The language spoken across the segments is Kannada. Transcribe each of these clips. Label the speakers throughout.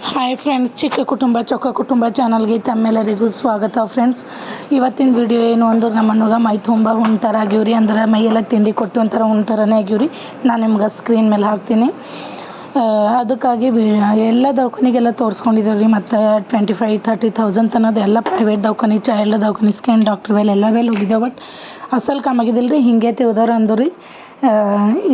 Speaker 1: ಹಾಯ್ ಫ್ರೆಂಡ್ಸ್, ಚಿಕ್ಕ ಕುಟುಂಬ ಚೊಕ್ಕ ಕುಟುಂಬ ಚಾನಲ್ಗೆ ತಮ್ಮೆಲ್ಲರಿಗೂ ಸ್ವಾಗತ. ಫ್ರೆಂಡ್ಸ್, ಇವತ್ತಿನ ವಿಡಿಯೋ ಏನು ಅಂದ್ರೆ ನಮ್ಮ ಮನೆಗೆ ಮೈ ತುಂಬ ಹುಣ್ತಾರ ಆಗ್ಯೂರಿ, ಅಂದ್ರೆ ಮೈಯೆಲ್ಲ ತಿಂಡಿ ಕೊಟ್ಟು ಒಂಥರ ಹುಣ್ತಾರನೇ ಆಗ್ಯೂರಿ. ನಾನು ನಿಮ್ಗೆ ಸ್ಕ್ರೀನ್ ಮೇಲೆ ಹಾಕ್ತೀನಿ. ಅದಕ್ಕಾಗಿ ಎಲ್ಲ ದವಾಖಾನಿಗೆಲ್ಲ ತೋರಿಸ್ಕೊಂಡಿದ್ದೀವಿ ರೀ. ಮತ್ತು 25,000-30,000 ತನಕ ಎಲ್ಲ ಪ್ರೈವೇಟ್ ದವಾಖಾನೆ, ಚೈಲ್ಡ್ ದವಾಖಾನೆ, ಸ್ಕಿನ್ ಡಾಕ್ಟ್ರ್ ಎಲ್ಲ ಹೋಗಿದ್ದೇವೆ. ಬಟ್ ಅಸಲು ಕಮ್ಮಾಗಿದ್ದಿಲ್ಲ ರೀ. ಹಿಂಗೆ ತಿಳ್ದವ್ರು ಅಂದರು ರೀ,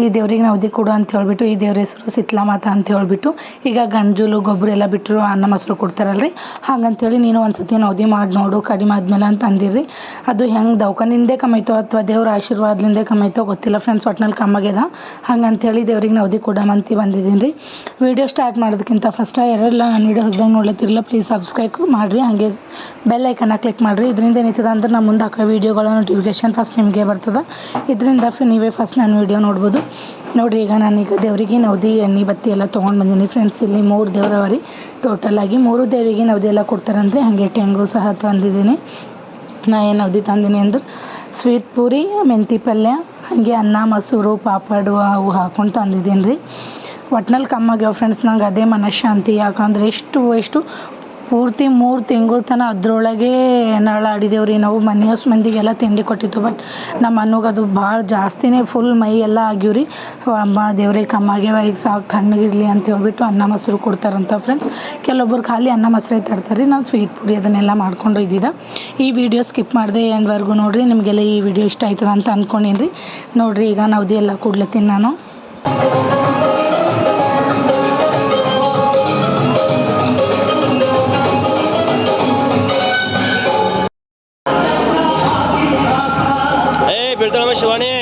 Speaker 1: ಈ ದೇವ್ರಿಗೆ ನವದಿ ಕೊಡು ಅಂತ ಹೇಳಿಬಿಟ್ಟು. ಈ ದೇವ್ರ ಹೆಸರು ಸಿತ್ಲಾ ಮಾತಾ ಅಂತ ಹೇಳಿಬಿಟ್ಟು. ಈಗ ಗಂಜಲು ಗೊಬ್ಬರ ಎಲ್ಲ ಬಿಟ್ಟರು, ಅನ್ನ ಮೊಸರು ಕೊಡ್ತಾರಲ್ರಿ, ಹಾಗಂತೇಳಿ ನೀನು ಒಂದು ಸತಿ ನವದಿ ಮಾಡಿ ನೋಡು ಕಡಿಮೆ ಆದ್ಮೇಲೆ ಅಂತ ಅಂದಿರಿ. ಅದು ಹೆಂಗೆ ದವಾಖಾನಿಂದೇ ಕಮ್ಮಾಯ್ತೋ ಅಥವಾ ದೇವ್ರ ಆಶೀರ್ವಾದಲಿಂದೇ ಕಮ್ಮಾಯ್ತೋ ಗೊತ್ತಿಲ್ಲ ಫ್ರೆಂಡ್ಸ್. ಒಟ್ನಲ್ಲಿ ಕಮ್ಮಾಗ್ಯದ. ಹಂಗಂತೇಳಿ ದೇವ್ರಿಗೆ ನವದಿ ಕೊಡಮಂತಿ ಬಂದಿದ್ದೀನಿ ರೀ. ವೀಡಿಯೋ ಸ್ಟಾರ್ಟ್ ಮಾಡೋದಕ್ಕಿಂತ ಫಸ್ಟ್ ಯಾರೆಲ್ಲ ನನ್ನ ವೀಡಿಯೋ ಹೊಸದಾಗಿ ನೋಡ್ಲತ್ತಿರಲ್ಲ, ಪ್ಲೀಸ್ ಸಬ್ಸ್ಕ್ರೈಬ್ ಮಾಡಿರಿ. ಹಾಗೆ ಬೆಲ್ ಐಕನ್ನ ಕ್ಲಿಕ್ ಮಾಡಿರಿ. ಇದರಿಂದ ಏನಿರ್ತದೆ ಅಂದ್ರೆ ನಮ್ಮ ಮುಂದೆ ಹಾಕೋ ವೀಡಿಯೋಗಳ ನೋಟಿಫಿಕೇಷನ್ ಫಸ್ಟ್ ನಿಮಗೆ ಬರ್ತದೆ. ಇದರಿಂದ ನೀವೇ ಫಸ್ಟ್ ನಾನು ವೀಡಿಯೋ ನೋಡ್ಬೋದು. ನೋಡಿರಿ, ಈಗ ನಾನೀಗ ದೇವರಿಗೆ ನವದಿ ಎಣ್ಣೆ ಬತ್ತಿ ಎಲ್ಲ ತೊಗೊಂಡು ಬಂದೀನಿ ಫ್ರೆಂಡ್ಸ್. ಇಲ್ಲಿ 3 ದೇವ್ರವ ರೀ. ಟೋಟಲಾಗಿ 3 ದೇವರಿಗೆ ನವದಿ ಎಲ್ಲ ಕೊಡ್ತಾರಂದರೆ ಹಾಗೆ ಟೆಂಗು ಸಹ ತಂದಿದ್ದೀನಿ. ನಾ ಏನು ನವದಿ ತಂದೀನಿ ಅಂದ್ರೆ ಸ್ವೀಟ್ ಪೂರಿ, ಮೆಂತಿ ಪಲ್ಯ, ಹಾಗೆ ಅನ್ನ ಮೊಸರು ಪಾಪಡು ಅವು ಹಾಕ್ಕೊಂಡು ತಂದಿದ್ದೀನಿ ರೀ. ಒಟ್ನಲ್ಲಿ ಕಮ್ಮಾಗ್ಯಾವ ಫ್ರೆಂಡ್ಸ್. ನಂಗೆ ಅದೇ ಮನಃಶಾಂತಿ. ಯಾಕಂದ್ರೆ ಎಷ್ಟು ಪೂರ್ತಿ 3 ತಿಂಗಳ ತನಕ ಅದರೊಳಗೆ ನರಳಾಡಿದೇವ್ರಿ ನಾವು. ಮನೆಯಷ್ಟು ಮಂದಿಗೆಲ್ಲ ತಿಂಡಿ ಕೊಟ್ಟಿತ್ತು. ಬಟ್ ನಮ್ಮ ಅನ್ನೋಗೆ ಅದು ಭಾಳ ಜಾಸ್ತಿನೇ ಫುಲ್ ಮೈ ಎಲ್ಲ ಆಗ್ಯೂರಿ. ಅಮ್ಮ ದೇವ್ರೇ ಕಮ್ಮಾಗ್ಯಾವ, ಈಗ ಸಾಕು ತಣ್ಣಗಿರಲಿ ಅಂತ ಹೇಳ್ಬಿಟ್ಟು ಅನ್ನ ಮೊಸರು ಕೊಡ್ತಾರಂತ ಫ್ರೆಂಡ್ಸ್. ಕೆಲವೊಬ್ಬರು ಖಾಲಿ ಅನ್ನ ಮೊಸರೇ ತರ್ತಾರೆ ರೀ. ನಾನು ಸ್ವೀಟ್ ಪೂರಿ ಅದನ್ನೆಲ್ಲ ಮಾಡ್ಕೊಂಡು ಇದ್ದಿದ್ದೆ. ಈ ವಿಡಿಯೋ ಸ್ಕಿಪ್ ಮಾಡಿದೆ ಎಂಡ್ವರೆಗೂ ನೋಡಿರಿ. ನಿಮಗೆಲ್ಲ ಈ ವಿಡಿಯೋ ಇಷ್ಟ ಆಯ್ತದ ಅಂತ ಅಂದ್ಕೊಂಡೀನಿ ರೀ. ನೋಡಿರಿ, ಈಗ ನವದಿ ಎಲ್ಲ ಕೊಡ್ಲತ್ತೀನಿ ನಾನು.
Speaker 2: ಬೀಳ್ತಾಳಮ್ಮ ಶಿವಾನಿ.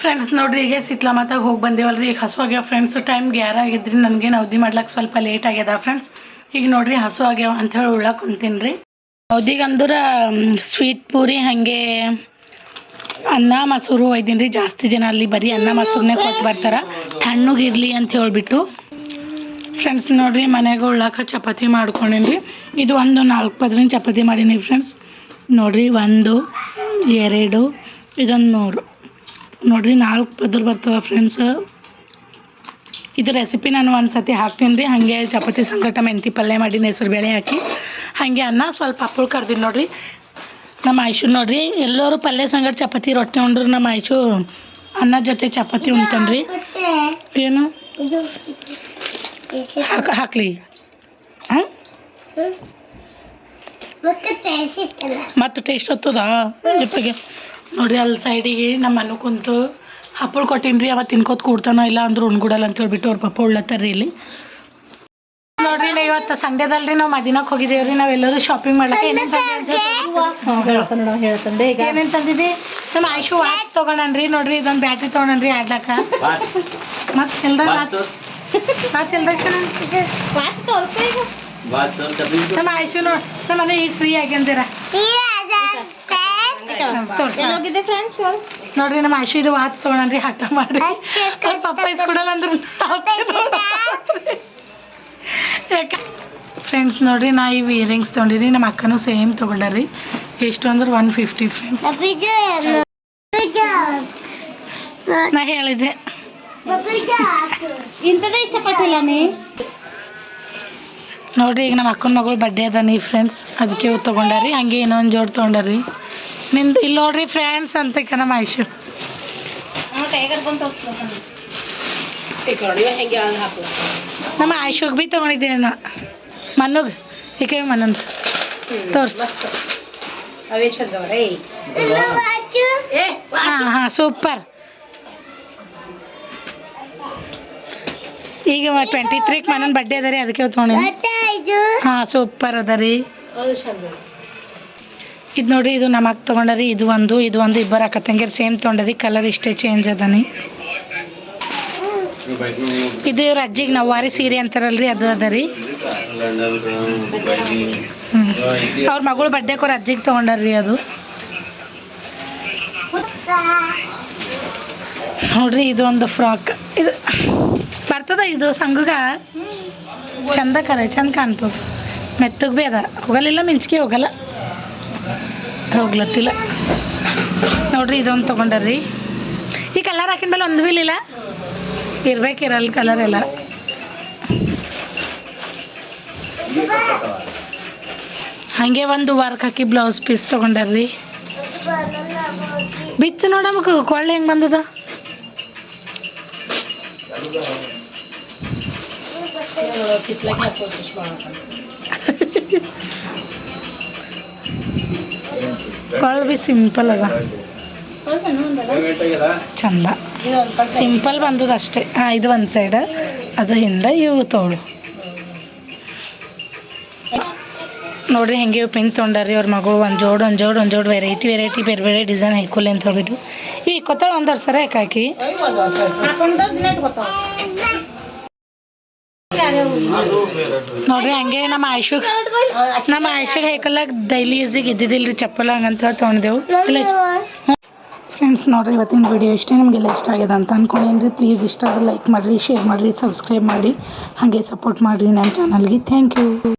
Speaker 1: ಫ್ರೆಂಡ್ಸ್ ನೋಡಿರಿ, ಈಗ ಸಿತ್ಲಾ ಮಾತಾಗ ಹೋಗಿ ಬಂದೇವಲ್ಲ ರೀ. ಈಗ ಹಸು ಆಗ್ಯಾವ ಫ್ರೆಂಡ್ಸ್. ಟೈಮ್ 11 ಆಗಿದ್ರಿ. ನನಗೆ ನವದಿ ಮಾಡ್ಲಿಕ್ಕೆ ಸ್ವಲ್ಪ ಲೇಟ್ ಆಗ್ಯದ ಫ್ರೆಂಡ್ಸ್. ಈಗ ನೋಡಿರಿ ಹಸು ಆಗ್ಯಾವ ಅಂಥೇಳಿ ಉಳ್ಳಕ್ಕೆ ಕುಂತೀನಿ ರೀ. ನವದಿಗೆ ಅಂದ್ರೆ ಸ್ವೀಟ್ ಪೂರಿ ಹಾಗೆ ಅನ್ನ ಮೊಸರು ಒಯ್ದೀನಿ ರೀ. ಜಾಸ್ತಿ ಜನ ಅಲ್ಲಿ ಬರೀ ಅನ್ನ ಮೊಸರನ್ನೇ ಕೊಟ್ಟು ಬರ್ತಾರೆ, ತಣ್ಣಗಿರಲಿ ಅಂತ ಹೇಳ್ಬಿಟ್ಟು ಫ್ರೆಂಡ್ಸ್. ನೋಡಿರಿ, ಮನೆಗೆ ಉಳ್ಳಾಕ ಚಪಾತಿ ಮಾಡ್ಕೊಂಡೀನಿ ರೀ. ಇದು ಒಂದು 4 ಪದರಿನ ಚಪಾತಿ ಮಾಡೀನಿ ಫ್ರೆಂಡ್ಸ್. ನೋಡಿರಿ, 1 2 ಇದೊಂದು 3 ನೋಡಿರಿ 4 ಪದರ ಬರ್ತದೆ ಫ್ರೆಂಡ್ಸ್. ಇದು ರೆಸಿಪಿ ನಾನು ಒಂದು ಸತಿ ಹಾಕ್ತೀನಿ ರೀ. ಹಾಗೆ ಚಪಾತಿ ಸಂಗಟ ಮೆಂತಿ ಪಲ್ಯ ಮಾಡೀನಿ, ಹೆಸರು ಬೇಳೆ ಹಾಕಿ. ಹಾಗೆ ಅನ್ನ ಸ್ವಲ್ಪ ಹಪ್ಪಳ ಕರ್ದೀನಿ ನೋಡಿರಿ. ನಮ್ಮ ಆಯ್ಷು ನೋಡಿರಿ, ಎಲ್ಲರೂ ಪಲ್ಯ ಸಂಗಟ ಚಪಾತಿ ರೊಟ್ಟಿ ಉಂಡ್ರು. ನಮ್ಮ ಆಯ್ಷು ಅನ್ನ ಜೊತೆ ಚಪಾತಿ ಉಣ್ತಾನೆ ರೀ. ಏನು ಹಾಕ್ಲಿ? ಹಾಂ, ಮತ್ತು ಟೇಸ್ಟ್ ಹತ್ತದ ಜೊತೆಗೆ ನೋಡಿರಿ ಅಲ್ಲಿ ಸೈಡಿಗೆ ನಮ್ಮ ಮನೆ ಕುಂತು ಹಪ್ಪಳು ಕೊಟ್ಟೀನಿ ರೀ ಅವ ತಿನ್ಕೋತ ಕೂಡ್ತಾನೋ ಇಲ್ಲ ಅಂದ್ರೆ ಉಣ್ಗುಡಲ್ಲ ಅಂತ ಹೇಳ್ಬಿಟ್ಟು ಅವ್ರ ಪಪ್ಪ ಉಳ್ಳತ್ತಾರ್ರಿ ಇಲ್ಲಿ ನೋಡ್ರಿ ನಾ ಇವತ್ತು ಸಂಡೇದಲ್ರಿ ನಾವು ಮದಿನಕ್ಕೆ ಹೋಗಿದ್ದೇವ್ರಿ ನಾವೆಲ್ಲರೂ ಶಾಪಿಂಗ್ ಮಾಡ್ಲಿಕ್ಕೆ ಏನೇನು ತಂದೆ ಏನೇನು ತಂದಿದ್ದಿ ನಮ್ಮ ಆಯುಷು ವಾಚ್ ತೊಗೊಂಡ್ರಿ ನೋಡ್ರಿ ಇದೊಂದು ಬ್ಯಾಟ್ರಿ ತೊಗೊಂಡ್ರಿ ಆಡ್ಲಕ್ಕ ಮತ್ತೆ ಎಲ್ರ ವಾಚ್ ಎಲ್ರ ನಮ್ಮ ಆಯುಷು ನಮ್ಮ ಮನೆ ಈಗ ಫ್ರೀ ಆಗ್ಯಂದಿರ ನೋಡ್ರಿ ನಮ್ಮ ಆಯುಷು ಇದು ವಾಚ್ ತೊಗೊಂಡ್ರಿ ಹಠ ಮಾಡಿ ಪಪ್ಪ ಇಸ್ಕೊಡಲ್ಲ ಅಂದ್ರೆ ಫ್ರೆಂಡ್ಸ್ ನೋಡ್ರಿ ನಾ ಇವು ಇಯರಿಂಗ್ಸ್ ತೊಗೊಂಡಿರಿ ನಮ್ಮ ಅಕ್ಕನೂ ಸೇಮ್ ತೊಗೊಂಡ್ರಿ ಎಷ್ಟು ಅಂದ್ರೆ 150 ಫ್ರೆಂಡ್ಸ್ ನಾ ಹೇಳಿದ್ದೆ ಇಂಥದ್ದೇ ಇಷ್ಟಪಟ್ಟಿಲ್ಲ ನೀ ನೋಡ್ರಿ ಈಗ ನಮ್ಮ ಅಕ್ಕನ ಮಗಳು ಬರ್ಡೇ ಅದ ನೀ ಫ್ರೆಂಡ್ಸ್ ಅದಕ್ಕೆ ಇವು ತೊಗೊಂಡಾರಿ ಹಂಗೆ ಇನ್ನೊಂದು ಜೋಡಿ ತೊಗೊಂಡಾರಿ ನಿಂದು ಇಲ್ಲಿ ನೋಡ್ರಿ ಫ್ರೆಂಡ್ಸ್ ಅಂತ ನಮ್ಮ ಆಯುಷು ನಮ್ಮ ಆಯುಷಿಗೆ ಭೀ ತೊಗೊಂಡಿದ್ದೇನೆ ನಾ ಮನ್ನುಗೆ ಈಕೆ ಮನಂದು ತೋರ್ಸು ಹಾಂ ಹಾಂ ಸೂಪರ್ ಈಗ 23ಕ್ಕೆ ಮನನ ಬರ್ಡೇ ಅದ ರೀ ಅದಕ್ಕೆ ತೊಗೊಂಡಿ ಹಾಂ ಸೂಪರ್ ಅದ ರೀ ಇದು ನೋಡ್ರಿ ಇದು ನಮ್ಮ ಅಕ್ಕ ತೊಗೊಂಡರಿ ಇದು ಒಂದು ಇಬ್ಬರು ಅಕ್ಕ ತಂಗಿರು ಸೇಮ್ ತೊಗೊಂಡರಿ ಕಲರ್ ಇಷ್ಟೇ ಚೇಂಜ್ ಅದ ನೀ ಇದು ಇವ್ರ ಅಜ್ಜಿಗೆ ನವ್ವಾರಿ ಸೀರೆ ಅಂತಾರಲ್ರಿ ಅದು ಅದ ರೀ ಅವ್ರ ಮಗಳು ಬರ್ಡೇಗೆ ಅವ್ರ ಅಜ್ಜಿಗೆ ತೊಗೊಂಡಾರ್ರಿ ಅದು ನೋಡ್ರಿ ಇದು ಒಂದು ಫ್ರಾಕ್ ಇದು ಬರ್ತದ ಇದು ಸಂಗುಗ ಚಂದ ಚಂದ ಕಾಣ್ತದ ಮೆತ್ತಗೆ ಭೀ ಅದ ಹೋಗಲಿಲ್ಲ ಮಿಂಚಿಗೆ ಹೋಗಲ್ಲ ಹೋಗ್ಲತ್ತಿಲ್ಲ ನೋಡ್ರಿ ಇದೊಂದು ತೊಗೊಂಡಾರ್ರಿ ಈ ಕಲರ್ ಹಾಕಿದ ಮೇಲೆ ಒಂದು ಬೀಲಿಲ್ಲ ಇರ್ಬೇಕಿರಲ್ಲ ಕಲರ್ ಎಲ್ಲ ಹಾಗೆ ಒಂದು ವರ್ಕ್ ಹಾಕಿ ಬ್ಲೌಸ್ ಪೀಸ್ ತೊಗೊಂಡಾರ್ರಿ ಬಿಚ್ಚು ನೋಡಬೇಕು ಕೊಳ್ಳೆ ಹೆಂಗೆ ಬಂದದ ಕೊಳ್ಳೆ ಬಿ ಸಿಂಪಲ್ ಅದ ಚಂದ ಸಿಂಪಲ್ ಬಂದದ ಅಷ್ಟೇ ಹಾಂ ಇದು ಒಂದು ಸೈಡ್ ಅದು ಹಿಂದೆ ಇವು ತೋಳು ನೋಡ್ರಿ ಹೆಂಗೆ ಇವು ಪಿನ್ ತೊಗೊಂಡಾರಿ ಅವ್ರ ಮಗಳು ಒಂದು ಜೋಡು ವೆರೈಟಿ ಬೇರೆ ಡಿಸೈನ್ ಹಾಕೊಲ್ಲಿ ಅಂತ ಹೇಳ್ಬಿಟ್ಟು ಇವು ಇಕ್ಕೊತ್ತಾಳ ಒಂದು ಸರ ಹಾಕಿ ನೋಡ್ರಿ ಹಂಗೆ ನಮ್ಮ ಆಯುಷಿಗೆ ಹೇಕಲ್ಲಾಗ ಡೈಲಿ ಯೂಸಿಗೆ ಇದ್ದಿದ್ದಿಲ್ರಿ ಚಪ್ಪಲ್ ಹಂಗಂತ ತೊಗೊಂಡೆವು ಫ್ರೆಂಡ್ಸ್ ನೋಡ್ರಿ ಇವತ್ತಿನ ವಿಡಿಯೋ ಇಷ್ಟೇ ನಿಮಗೆಲ್ಲ ಇಷ್ಟ ಆಗಿದೆ ಅಂತ ಅಂದ್ಕೊಂಡೇನ್ರಿ ಪ್ಲೀಸ್ ಇಷ್ಟ ಆದರೆ ಲೈಕ್ ಮಾಡಿರಿ ಶೇರ್ ಮಾಡಿರಿ ಸಬ್ಸ್ಕ್ರೈಬ್ ಮಾಡಿ ಹಾಗೆ ಸಪೋರ್ಟ್ ಮಾಡಿರಿ ನನ್ನ ಚಾನಲ್ಗೆ ಥ್ಯಾಂಕ್ ಯು